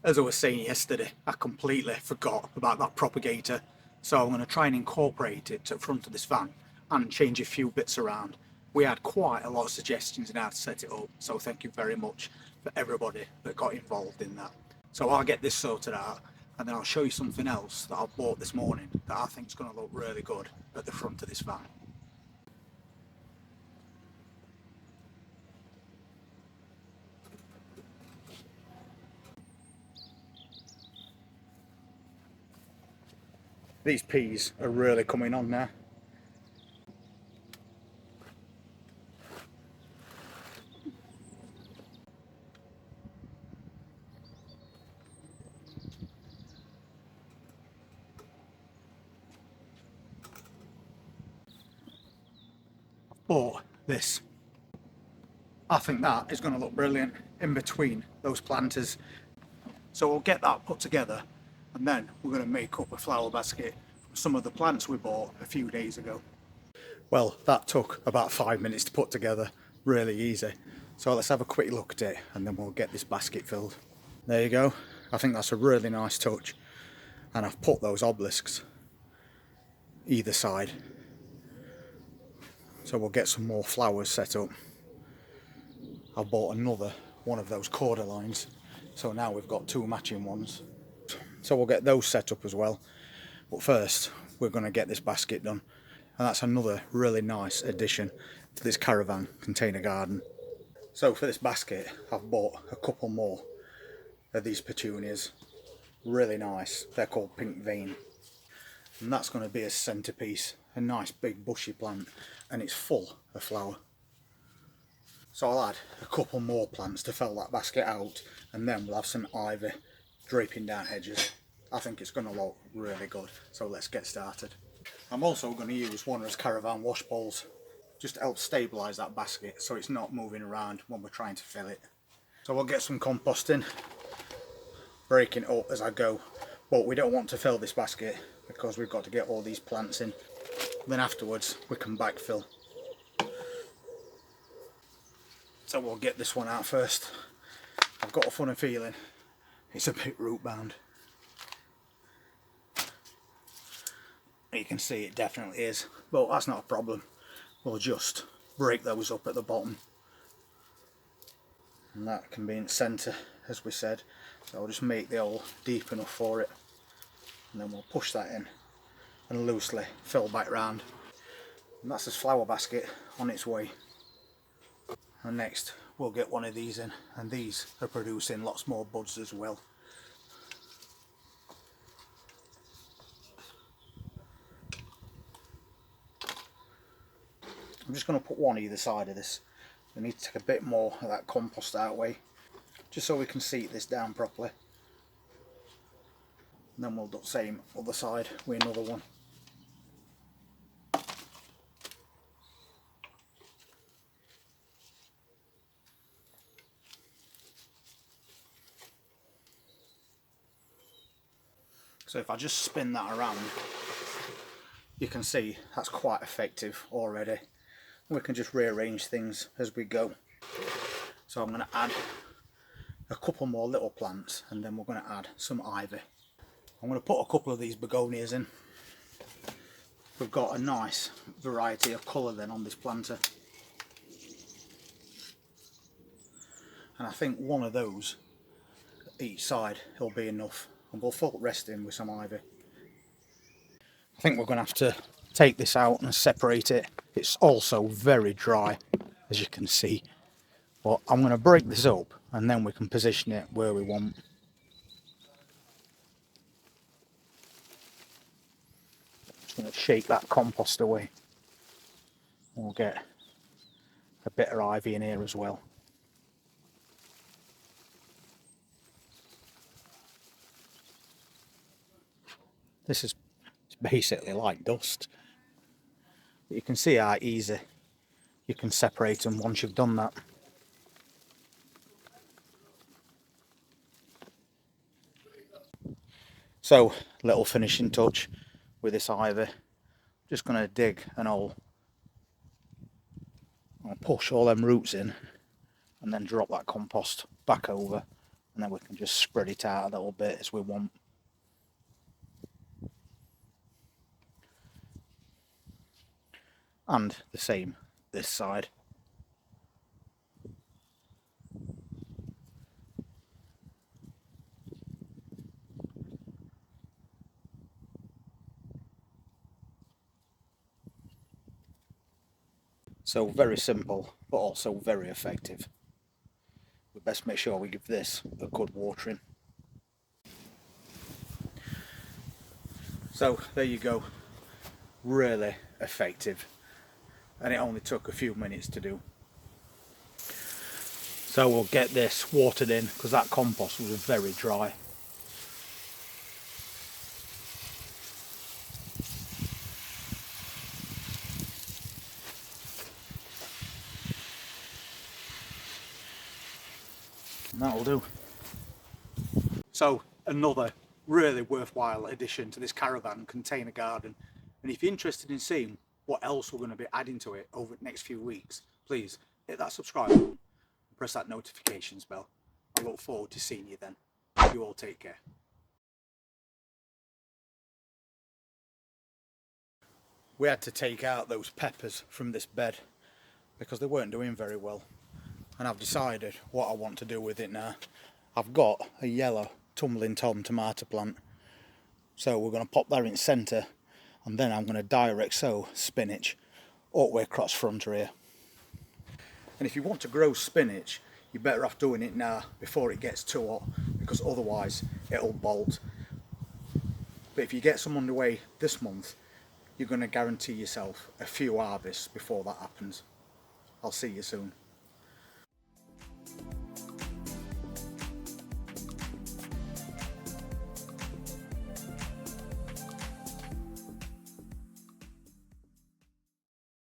As I was saying yesterday, I completely forgot about that propagator, so I'm going to try and incorporate it to the front of this van and change a few bits around. We had quite a lot of suggestions on how to set it up, so thank you very much for everybody that got involved in that. So I'll get this sorted out, and then I'll show you something else that I bought this morning that I think is going to look really good at the front of this van. These peas are really coming on now. Bought this. I think that is going to look brilliant in between those planters. So we'll get that put together, and then we're going to make up a flower basket from some of the plants we bought a few days ago. Well, that took about 5 minutes to put together, really easy. So let's have a quick look at it, and then we'll get this basket filled. There you go. I think that's a really nice touch. And I've put those obelisks either side. So we'll get some more flowers set up. I bought another one of those corder lines, so now we've got two matching ones. So we'll get those set up as well. But first, we're going to get this basket done. And that's another really nice addition to this Caravan container garden. So for this basket, I've bought a couple more of these petunias. Really nice. They're called Pink Vein. And that's going to be a centerpiece. A nice big bushy plant, and it's full of flower. So I'll add a couple more plants to fill that basket out, and then we'll have some ivy draping down edges. I think it's going to look really good, so let's get started. I'm also going to use one of those Caravan wash bowls just to help stabilise that basket so it's not moving around when we're trying to fill it. So we'll get some compost in, breaking it up as I go, but we don't want to fill this basket because we've got to get all these plants in. Then afterwards we can backfill. So we'll get this one out first. I've got a funny feeling it's a bit root bound. You can see it definitely is, but that's not a problem. We'll just break those up at the bottom. And that can be in the centre, as we said. So I'll just make the hole deep enough for it. And then we'll push that in and loosely fill back round. And that's this flower basket on its way. And next we'll get one of these in, and these are producing lots more buds as well. I'm just going to put one either side of this. We need to take a bit more of that compost out way, just so we can seat this down properly. And then we'll do the same other side with another one. So if I just spin that around, you can see that's quite effective already. We can just rearrange things as we go. So I'm going to add a couple more little plants, and then we're going to add some ivy. I'm going to put a couple of these begonias in. We've got a nice variety of colour then on this planter. And I think one of those each side will be enough, and we'll fill the rest in with some ivy. I think we're going to have to take this out and separate it. It's also very dry, as you can see. But I'm going to break this up, and then we can position it where we want. Just going to shake that compost away. We'll get a bit of ivy in here as well. This is basically like dust. But you can see how easy you can separate them once you've done that. So, little finishing touch with this ivy. Just going to dig an hole. I'll push all them roots in and then drop that compost back over and then we can just spread it out a little bit as we want. And the same this side. So very simple, but also very effective. We best make sure we give this a good watering. So there you go, really effective, and it only took a few minutes to do. So we'll get this watered in because that compost was very dry. And that'll do. So another really worthwhile addition to this Caravan container garden, and if you're interested in seeing what else we're going to be adding to it over the next few weeks, please hit that subscribe button and press that notifications bell. I look forward to seeing you then. You all take care. We had to take out those peppers from this bed because they weren't doing very well, and I've decided what I want to do with it now. I've got a yellow tumbling tom tomato plant, so we're going to pop that in centre, and then I'm going to direct sow spinach all the way across front here. And if you want to grow spinach, you're better off doing it now before it gets too hot, because otherwise it'll bolt. But if you get some underway this month, you're going to guarantee yourself a few harvests before that happens. I'll see you soon.